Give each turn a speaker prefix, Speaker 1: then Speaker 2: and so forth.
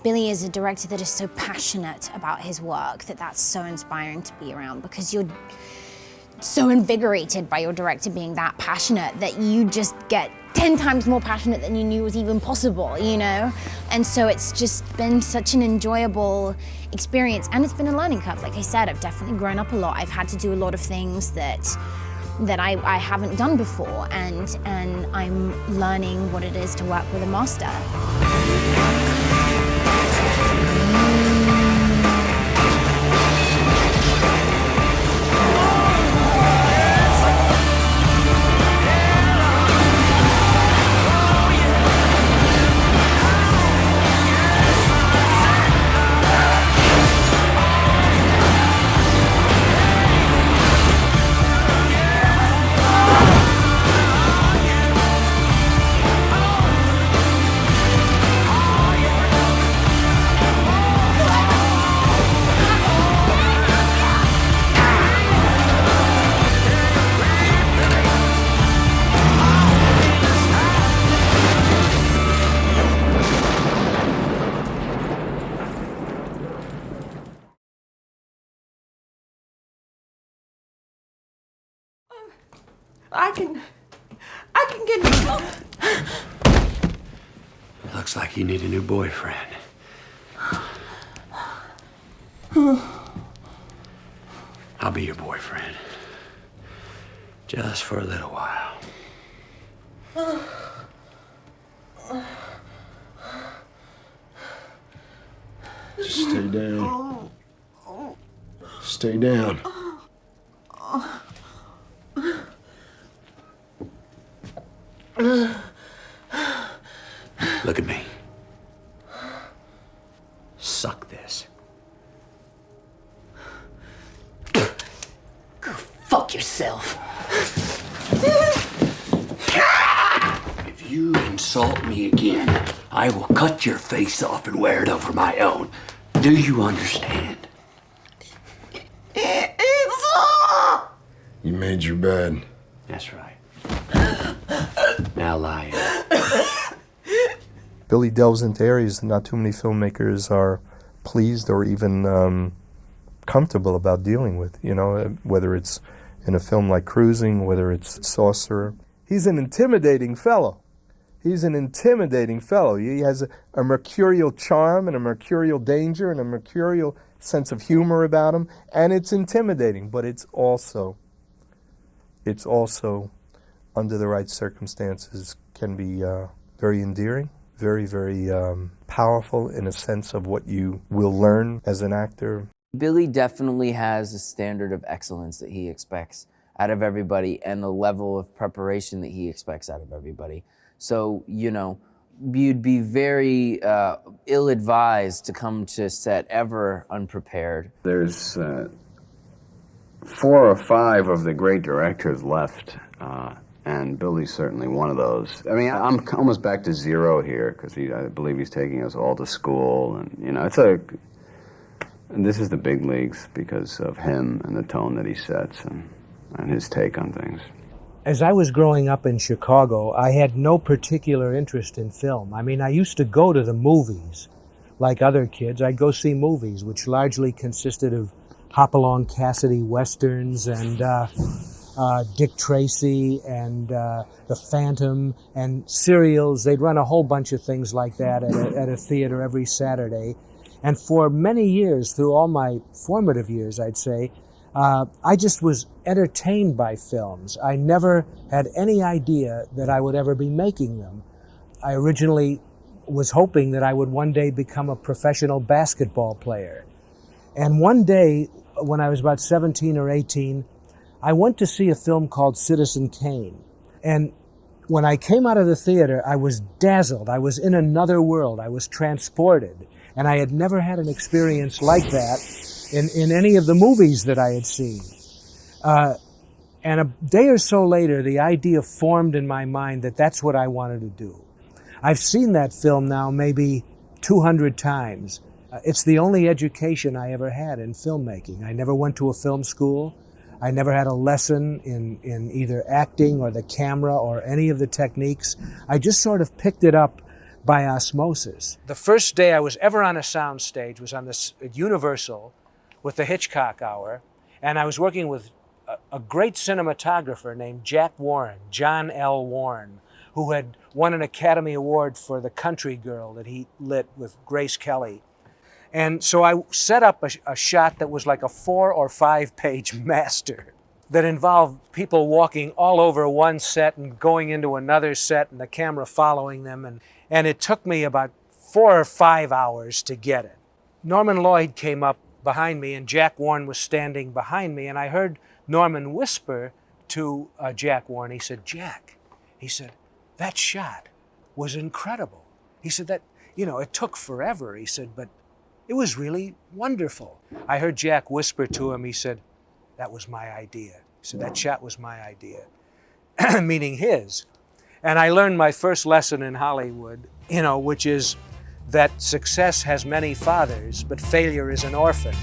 Speaker 1: Billy is a director that is so passionate about his work that's so inspiring to be around, because you're so invigorated by your director being that passionate that you just get 10 times more passionate than you knew was even possible, you know? And so it's just been such an enjoyable experience, and it's been a learning curve. Like I said, I've definitely grown up a lot. I've had to do a lot of things that I haven't done before, and I'm learning what it is to work with a master.
Speaker 2: I can get you.
Speaker 3: Looks like you need a new boyfriend. I'll be your boyfriend. Just for a little while.
Speaker 4: Just stay down. Stay down.
Speaker 3: Look at me. Suck this.
Speaker 2: Go fuck yourself.
Speaker 3: If you insult me again, I will cut your face off and wear it over my own. Do you understand?
Speaker 4: You made your bed.
Speaker 3: That's right. Now lie.
Speaker 5: Billy delves into areas that not too many filmmakers are pleased or even comfortable about dealing with, you know, whether it's in a film like Cruising, whether it's Sorcerer. He's an intimidating fellow. He's an intimidating fellow. He has a mercurial charm and a mercurial danger and a mercurial sense of humor about him, and it's intimidating, but it's also, under the right circumstances, can be very endearing, very, very powerful in a sense of what you will learn as an actor.
Speaker 6: Billy definitely has a standard of excellence that he expects out of everybody, and the level of preparation that he expects out of everybody. So, you know, you'd be very ill-advised to come to set ever unprepared.
Speaker 7: There's 4 or 5 of the great directors left, and Billy's certainly one of those. I mean, I'm almost back to zero here, because I believe he's taking us all to school, and, you know, and this is the big leagues because of him and the tone that he sets and his take on things.
Speaker 8: As I was growing up in Chicago, I had no particular interest in film. I mean, I used to go to the movies. Like other kids, I'd go see movies, which largely consisted of Hopalong Cassidy westerns and Dick Tracy and The Phantom and serials. They'd run a whole bunch of things like that at a theater every Saturday. And for many years, through all my formative years, I'd say, I just was entertained by films. I never had any idea that I would ever be making them. I originally was hoping that I would one day become a professional basketball player. And one day, when I was about 17 or 18, I went to see a film called Citizen Kane. And when I came out of the theater, I was dazzled. I was in another world. I was transported. And I had never had an experience like that in any of the movies that I had seen. And a day or so later, the idea formed in my mind that that's what I wanted to do. I've seen that film now maybe 200 times. It's the only education I ever had in filmmaking. I never went to a film school. I never had a lesson in either acting or the camera or any of the techniques. I just sort of picked it up by osmosis. The first day I was ever on a sound stage was on this at Universal with the Hitchcock Hour, and I was working with a great cinematographer named Jack Warren, John L. Warren, who had won an Academy Award for The Country Girl that he lit with Grace Kelly. And so I set up a shot that was like a 4 or 5 page master that involved people walking all over one set and going into another set and the camera following them. And it took me about 4 or 5 hours to get it. Norman Lloyd came up behind me and Jack Warren was standing behind me, and I heard Norman whisper to Jack Warren. He said, "Jack," he said, "that shot was incredible." He said that, it took forever. He said, but it was really wonderful. I heard Jack whisper to him, he said, "That was my idea." He said, "That shot was my idea," meaning his. And I learned my first lesson in Hollywood, which is that success has many fathers, but failure is an orphan.